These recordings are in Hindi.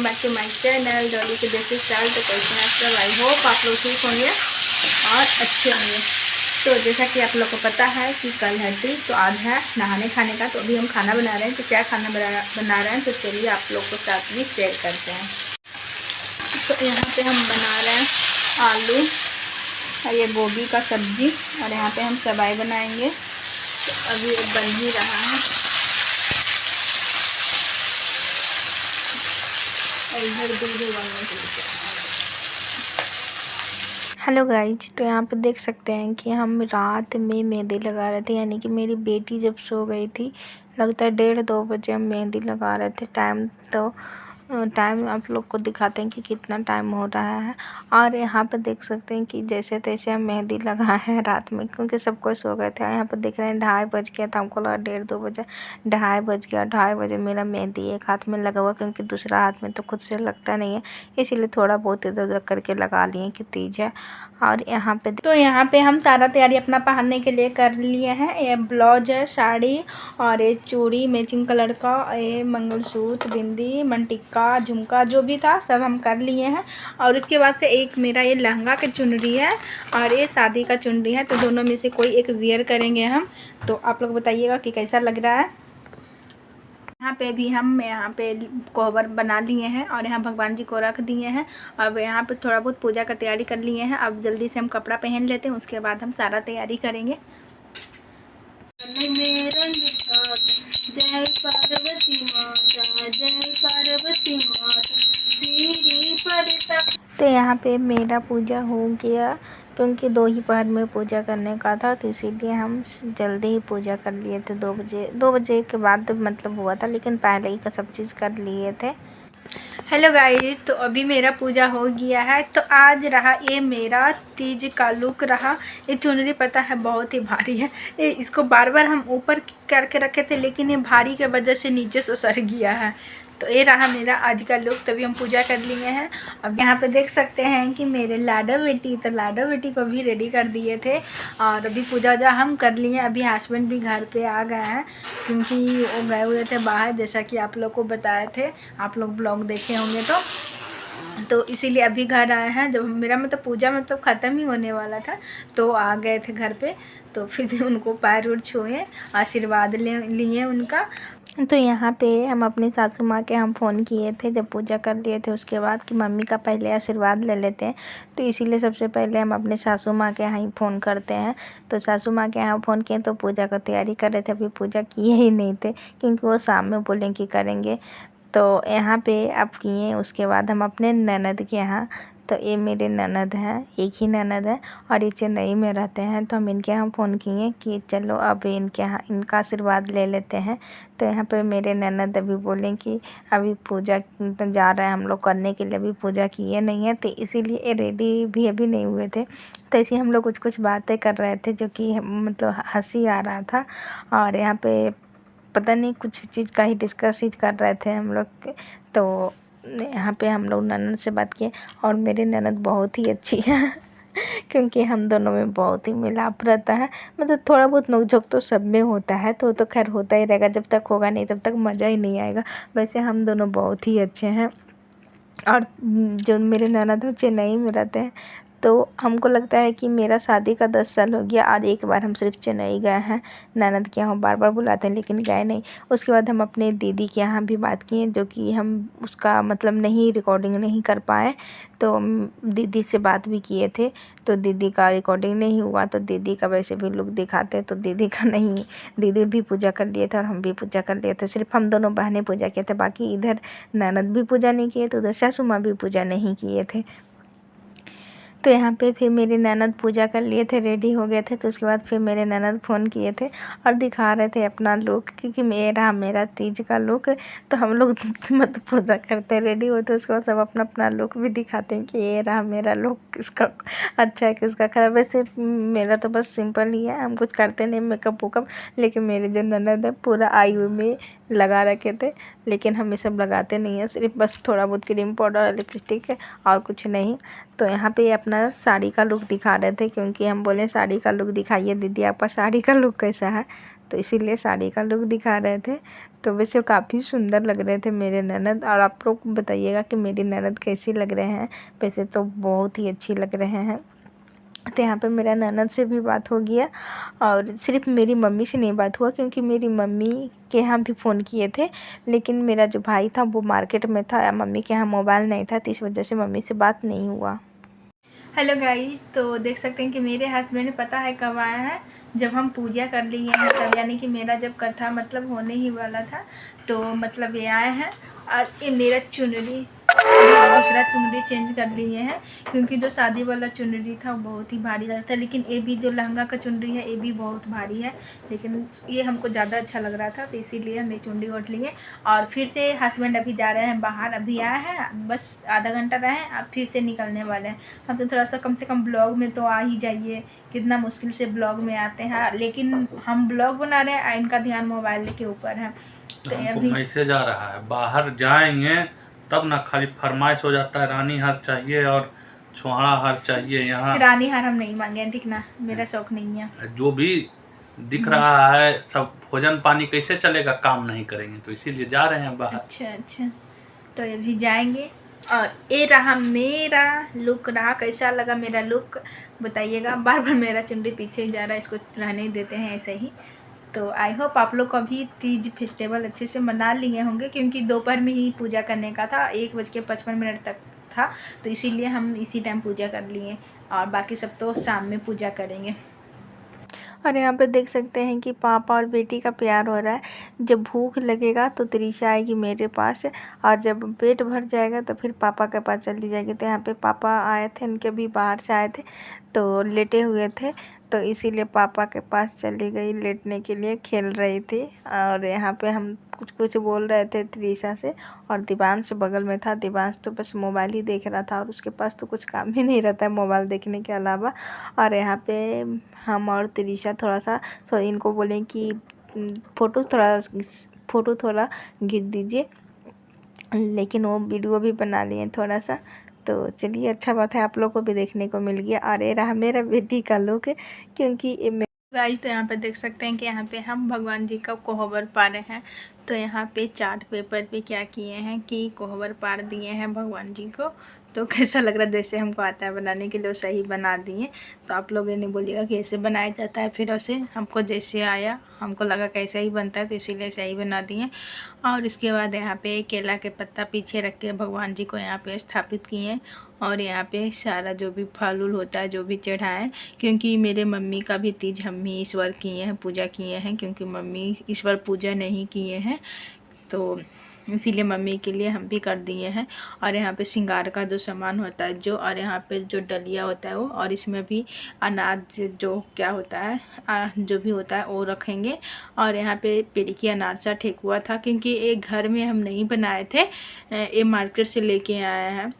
Welcome back to my channel Dolly के देसी स्टाइल। तो कैसे हैं सब? आई होप आप लोग ठीक होंगे और अच्छे होंगे। तो जैसा कि आप लोग को पता है कि कल है तीज, तो आज है नहाने खाने का। तो अभी हम खाना बना रहे हैं। तो क्या खाना बना रहे हैं तो चलिए आप लोग को साथ में शेयर करते हैं। तो यहाँ पे हम बना रहे हैं आलू और ये गोभी का सब्जी, और यहाँ पे हम सबाई बनाएंगे। तो अभी ये बन ही रहा है। हेलो गाइज, तो यहाँ पे देख सकते हैं कि हम रात में मेहंदी लगा रहे थे, यानी कि मेरी बेटी जब सो गई थी, लगता है 1:30-2 बजे हम मेहंदी लगा रहे थे। टाइम आप लोग को दिखाते हैं कि कितना टाइम हो रहा है। और यहाँ पे देख सकते हैं कि जैसे तैसे हम मेहंदी लगाए हैं रात में, क्योंकि सब कोई सो गए थे। यहाँ पे देख रहे हैं 2:30 बज गया था, हमको लगा 1:30-2 बजे, 2:30 बज गया। 2:30 बजे मेरा मेहंदी एक हाथ में लगा हुआ, क्योंकि दूसरा हाथ में तो खुद से लगता नहीं है, इसीलिए थोड़ा बहुत इधर उधर करके लगा लिए कि तीज है। और यहाँ पे हम सारा तैयारी अपना पहनने के लिए कर लिए हैं। ये ब्लाउज है, साड़ी, और ये चूड़ी मैचिंग कलर का, ये मंगलसूत्र, बिंदी, मनटिक्का, झुमका, जो भी था सब हम कर लिए हैं। और उसके बाद से एक मेरा ये लहंगा की चुनरी है और ये शादी का चुनरी है। तो दोनों में से कोई एक वियर करेंगे हम। तो आप लोग बताइएगा कि कैसा लग रहा है। यहाँ पे भी हम कोहबर बना लिए हैं और यहाँ भगवान जी को रख दिए हैं। अब यहाँ पे थोड़ा बहुत पूजा का तैयारी कर लिए हैं। अब जल्दी से हम कपड़ा पहन लेते हैं, उसके बाद हम सारा तैयारी करेंगे। जय पार्वती माता, जय पार्वती माता। तो यहाँ पे मेरा पूजा हो गया, क्योंकि 2 ही पहर में पूजा करने का था, तो इसीलिए हम जल्दी ही पूजा कर लिए थे। 2 बजे के बाद मतलब हुआ था, लेकिन पहले ही का सब चीज़ कर लिए थे। हेलो गाइस, तो अभी मेरा पूजा हो गया है। तो आज रहा ये मेरा तीज का लुक रहा। ये चुनरी पता है बहुत ही भारी है। इसको बार बार हम ऊपर करके रखे थे, लेकिन ये भारी के वजह से नीचे से सर गया है। तो ये रहा मेरा आज का लुक। तभी हम पूजा कर लिए हैं। अब यहाँ पे देख सकते हैं कि मेरे लाडो बेटी को भी रेडी कर दिए थे, और अभी पूजा हम कर लिए। अभी हस्बैंड भी घर पे आ गए हैं, क्योंकि वो गए हुए थे बाहर, जैसा कि आप लोग को बताए थे, आप लोग ब्लॉग देखे होंगे। तो इसीलिए अभी घर आए हैं। जब मेरा पूजा ख़त्म ही होने वाला था, तो आ गए थे घर पे। तो फिर उनको पैर उर छुए, आशीर्वाद लिए उनका। तो यहाँ पे हम अपनी सासू माँ के फ़ोन किए थे जब पूजा कर लिए थे, उसके बाद कि मम्मी का पहले आशीर्वाद ले लेते हैं। तो इसीलिए सबसे पहले हम अपने सासू माँ के यहाँ ही फ़ोन करते हैं। तो सासू माँ के यहाँ फ़ोन किए तो पूजा का तैयारी कर रहे थे। अभी पूजा किए ही नहीं थे, क्योंकि वो शाम में बोले कि करेंगे। तो यहाँ पे अब किए। उसके बाद हम अपने ननद के यहाँ, तो ये मेरे ननद हैं, एक ही ननद है और ये चेन्नई में रहते हैं। तो हम इनके यहाँ फ़ोन किए कि चलो अब इनके यहाँ इनका आशीर्वाद ले लेते हैं। तो यहाँ पे मेरे ननद अभी बोले कि अभी पूजा जा रहे हैं हम लोग करने के लिए, अभी पूजा किए नहीं है, तो इसीलिए ये रेडी भी अभी नहीं हुए थे। तो ऐसे हम लोग कुछ बातें कर रहे थे, जो कि मतलब हंसी आ रहा था। और यहाँ पे पता नहीं कुछ चीज़ का ही डिस्कस ही कर रहे थे हम लोग। तो यहाँ पे हम लोग ननद से बात किए, और मेरी ननद बहुत ही अच्छी है क्योंकि हम दोनों में बहुत ही मिलाप रहता है। मतलब थोड़ा बहुत नोक-झोंक तो सब में होता है, तो खैर होता ही रहेगा। जब तक होगा नहीं तब तक मज़ा ही नहीं आएगा। वैसे हम दोनों बहुत ही अच्छे हैं। और जो मेरे ननद हैं चेन्नई में रहते हैं, तो हमको लगता है कि मेरा शादी का 10 साल हो गया और एक बार हम सिर्फ चेन्नई गए हैं। ननद के यहाँ बार बार बुलाते हैं, लेकिन गए नहीं। उसके बाद हम अपने दीदी के यहाँ भी बात किए, जो कि हम उसका मतलब नहीं रिकॉर्डिंग नहीं कर पाए। तो दीदी से बात भी किए थे, तो दीदी का रिकॉर्डिंग नहीं हुआ। तो दीदी का वैसे भी लुक दिखाते, तो दीदी का नहीं। दीदी भी पूजा कर लिए थे और हम भी पूजा कर लिए थे। सिर्फ हम दोनों बहनें पूजा किए थे, बाकी इधर ननद भी पूजा नहीं किए, तो उधर सासू माँ भी पूजा नहीं किए थे। तो यहाँ पे फिर मेरे ननद पूजा कर लिए थे, रेडी हो गए थे। तो उसके बाद फिर मेरे ननद फ़ोन किए थे और दिखा रहे थे अपना लुक, क्योंकि मेरा तीज का लुक। तो हम लोग मतलब पूजा करते रेडी होते, उसके बाद सब अपना अपना लुक भी दिखाते हैं कि ये रहा मेरा लुक, किसका अच्छा है किसका ख़राब। वैसे मेरा तो बस सिंपल ही है, हम कुछ करते नहीं मेकअप वेकअप। लेकिन मेरे जो ननद है पूरा आई में लगा रखे थे, लेकिन हम ये सब लगाते नहीं हैं, सिर्फ बस थोड़ा बहुत क्रीम पाउडर लिपस्टिक है और कुछ नहीं। तो यहाँ पे अपना साड़ी का लुक दिखा रहे थे, क्योंकि हम बोले साड़ी का लुक दिखाइए दीदी, आपका साड़ी का लुक कैसा है। तो इसीलिए साड़ी का लुक दिखा रहे थे। तो वैसे काफ़ी सुंदर लग रहे थे मेरे ननद, और आप लोग बताइएगा कि मेरी ननद कैसी लग रहे हैं। वैसे तो बहुत ही अच्छी लग रहे हैं। तो यहाँ पे मेरा ननद से भी बात हो गया, और सिर्फ मेरी मम्मी से नहीं बात हुआ क्योंकि मेरी मम्मी के यहाँ भी फ़ोन किए थे, लेकिन मेरा जो भाई था वो मार्केट में था, मम्मी के यहाँ मोबाइल नहीं था, तो इस वजह से मम्मी से बात नहीं हुआ। हेलो गाइस, तो देख सकते हैं कि मेरे हस्बैंड पता है कब आया है, जब हम पूजा कर लिए हैं तब, यानी कि मेरा जब कथा मतलब होने ही वाला था, तो मतलब ये आए हैं। और ये मेरा चुनरी, दूसरा चुनरी चेंज कर लिए हैं क्योंकि जो शादी वाला चुनरी था वो बहुत ही भारी लग रहा था, लेकिन ये भी जो लहंगा का चुनरी है ये भी बहुत भारी है, लेकिन ये हमको ज़्यादा अच्छा लग रहा था, तो इसीलिए हम ये चुनरी ओढ़ लिए। और फिर से हस्बैंड अभी जा रहे हैं बाहर, अभी आए हैं, बस आधा घंटा रहे हैं, अब फिर से निकलने वाले हैं। हम तो थोड़ा सा कम से कम ब्लॉग में तो आ ही जाइए, कितना मुश्किल से ब्लॉग में आते हैं, लेकिन हम ब्लॉग बना रहे हैं, इनका ध्यान मोबाइल के ऊपर है। तो हमको अभी मैसेज आ रहा है, बाहर जाएंगे तब ना खाली फरमाइश हो जाता है, रानी हार चाहिए और छुहाड़ा हार चाहिए। यहाँ रानी हार हम नहीं मांगे हैं, ठीक ना, मेरा शौक नहीं है। जो भी दिख रहा है सब भोजन पानी कैसे चलेगा, काम नहीं करेंगे, तो इसीलिए जा रहे हैं बाहर। अच्छा अच्छा, तो अभी जाएंगे। और ये रहा मेरा लुक, रहा कैसा लगा मेरा लुक बताइएगा। बार बार मेरा चुनरी पीछे ही जा रहा है, इसको रहने ही देते हैं ऐसे ही। तो आई होप आप लोग कभी तीज फेस्टिवल अच्छे से मना लिए होंगे, क्योंकि दोपहर में ही पूजा करने का था, 1:55 तक था, तो इसीलिए हम इसी टाइम पूजा कर लिए, और बाकी सब तो शाम में पूजा करेंगे। और यहाँ पे देख सकते हैं कि पापा और बेटी का प्यार हो रहा है। जब भूख लगेगा तो त्रिशा आएगी मेरे पास, और जब पेट भर जाएगा तो फिर पापा के पास चली जाएगी। तो यहाँ पे पापा आए थे, उनके भी बाहर से आए थे, तो लेटे हुए थे, तो इसीलिए पापा के पास चली गई लेटने के लिए, खेल रही थी। और यहाँ पे हम कुछ कुछ बोल रहे थे त्रिशा से, और दिवांश बगल में था। दिवांश तो बस मोबाइल ही देख रहा था, और उसके पास तो कुछ काम ही नहीं रहता है मोबाइल देखने के अलावा। और यहाँ पे हम और त्रिशा थोड़ा सा, तो इनको बोले कि फ़ोटो थोड़ा खींच दीजिए, लेकिन वो वीडियो भी बना लिए थोड़ा सा। तो चलिए, अच्छा बात है, आप लोग को भी देखने को मिल गया। और ये रहा मेरा बेटी का लुक, क्योंकि ये गाइस, तो यहाँ पे देख सकते हैं कि यहाँ पे हम भगवान जी का कोहबर पा रहे हैं। तो यहाँ पे चार्ट पेपर पे क्या किए हैं कि कोहबर पार दिए हैं भगवान जी को। तो कैसा लग रहा है, जैसे हमको आता है बनाने के लिए वैसा ही बना दिए। तो आप लोग ये नहीं बोलिएगा कि ऐसे बनाया जाता है, फिर उसे हमको जैसे आया हमको लगा कैसा ही बनता है, तो इसीलिए ऐसा ही बना दिए। और इसके बाद यहाँ पे केला के पत्ता पीछे रख के भगवान जी को यहाँ पे स्थापित किए, और यहाँ पे सारा जो भी फल उल होता है जो भी चढ़ाएं, क्योंकि मेरे मम्मी का भी तीज हम ही ईश्वर किए हैं, पूजा किए हैं, क्योंकि मम्मी ईश्वर पूजा नहीं किए हैं, तो इसीलिए मम्मी के लिए हम भी कर दिए हैं। और यहाँ पे श्रृंगार का जो सामान होता है जो, और यहाँ पे जो डलिया होता है वो, और इसमें भी अनाज जो क्या होता है जो भी होता है वो रखेंगे। और यहाँ पे पेड़की अनारसा ठेकुआ था, क्योंकि ये घर में हम नहीं बनाए थे, ये मार्केट से लेके आए हैं,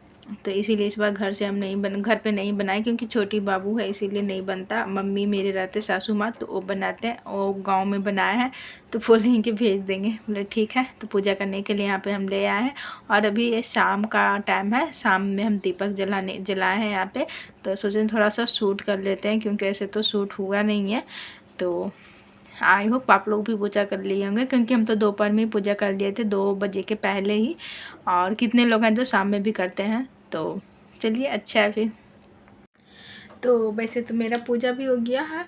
तो इसीलिए इस बार घर से हम घर पे नहीं बनाए, क्योंकि छोटी बाबू है इसीलिए नहीं बनता। मम्मी मेरे रहते सासू माँ, तो वो बनाते हैं, वो गांव में बनाए हैं, तो बोलेंगे कि भेज देंगे। बोले ठीक है। तो पूजा करने के लिए यहाँ पे हम ले आए हैं। और अभी ये शाम का टाइम है, शाम में हम दीपक जलाए हैं यहाँ पे, तो सोचे थोड़ा सा शूट कर लेते हैं, क्योंकि ऐसे तो शूट हुआ नहीं है। तो आई होप आप लोग भी पूजा कर लिए होंगे, क्योंकि हम तो दोपहर में ही पूजा कर लिए थे, 2 बजे के पहले ही। और कितने लोग हैं जो शाम में भी करते हैं, तो चलिए अच्छा है फिर। तो वैसे तो मेरा पूजा भी हो गया है,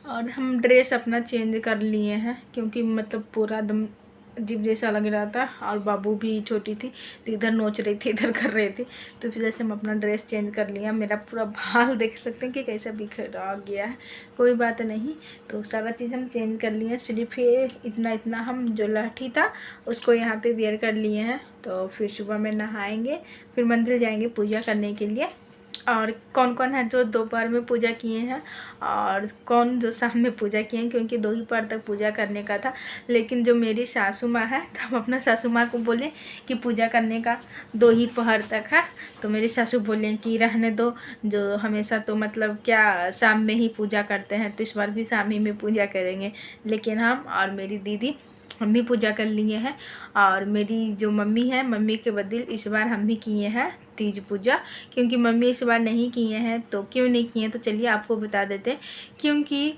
और हम ड्रेस अपना चेंज कर लिए हैं, क्योंकि मतलब पूरा एकदम अजीब जैसा लग रहा था, और बाबू भी छोटी थी, तो इधर नोच रही थी इधर कर रही थी, तो फिर जैसे हम अपना ड्रेस चेंज कर लिया। मेरा पूरा बाल देख सकते हैं कि कैसा बिखरा गया है, कोई बात नहीं। तो सारा चीज़ हम चेंज कर लिए हैं, सिर्फ ये इतना इतना हम जो लाठी था उसको यहाँ पे वेयर कर लिए हैं। तो फिर सुबह में नहाएंगे, फिर मंदिर जाएंगे पूजा करने के लिए। और कौन कौन है जो दोपहर में पूजा किए हैं, और कौन जो शाम में पूजा किए हैं, क्योंकि 2 ही पहर तक पूजा करने का था। लेकिन जो मेरी सासू माँ है, तो हम अपना सासू माँ को बोले कि पूजा करने का 2 ही पहर तक है, तो मेरी सासू बोले कि रहने दो, जो हमेशा तो मतलब क्या शाम में ही पूजा करते हैं, तो इस बार भी शाम ही में पूजा करेंगे। लेकिन हम और मेरी दीदी हम भी पूजा कर लिए हैं, और मेरी जो मम्मी है, मम्मी के बदले इस बार हम भी किए हैं तीज पूजा, क्योंकि मम्मी इस बार नहीं किए हैं। तो क्यों नहीं किए हैं, तो चलिए आपको बता देते हैं। क्योंकि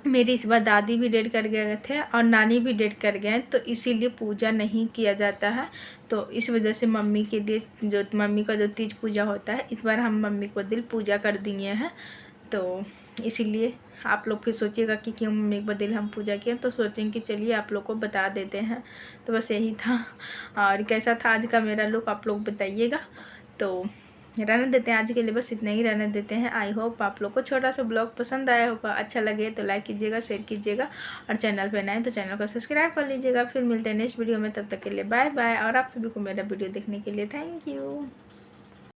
मेरी इस बार दादी भी डेट कर गए थे और नानी भी डेट कर गए हैं, तो इसीलिए पूजा नहीं किया जाता है। तो इस वजह से मम्मी के लिए जो मम्मी का जो तीज पूजा होता है, इस बार हम मम्मी को दिल पूजा कर दिए हैं। तो इसीलिए आप लोग फिर सोचिएगा कि क्यों मम्मी को दिल हम पूजा किए, तो सोचेंगे कि चलिए आप लोग को बता देते हैं। तो बस यही था। और कैसा था आज का मेरा लुक आप लोग बताइएगा। तो रहने देते हैं आज के लिए, बस इतना ही रहने देते हैं। आई होप आप लोग को छोटा सा ब्लॉग पसंद आया होगा। अच्छा लगे तो लाइक कीजिएगा, शेयर कीजिएगा, और चैनल पर नए तो चैनल को सब्सक्राइब कर लीजिएगा। फिर मिलते हैं नेक्स्ट वीडियो में, तब तक के लिए बाय बाय। और आप सभी को मेरा वीडियो देखने के लिए थैंक यू।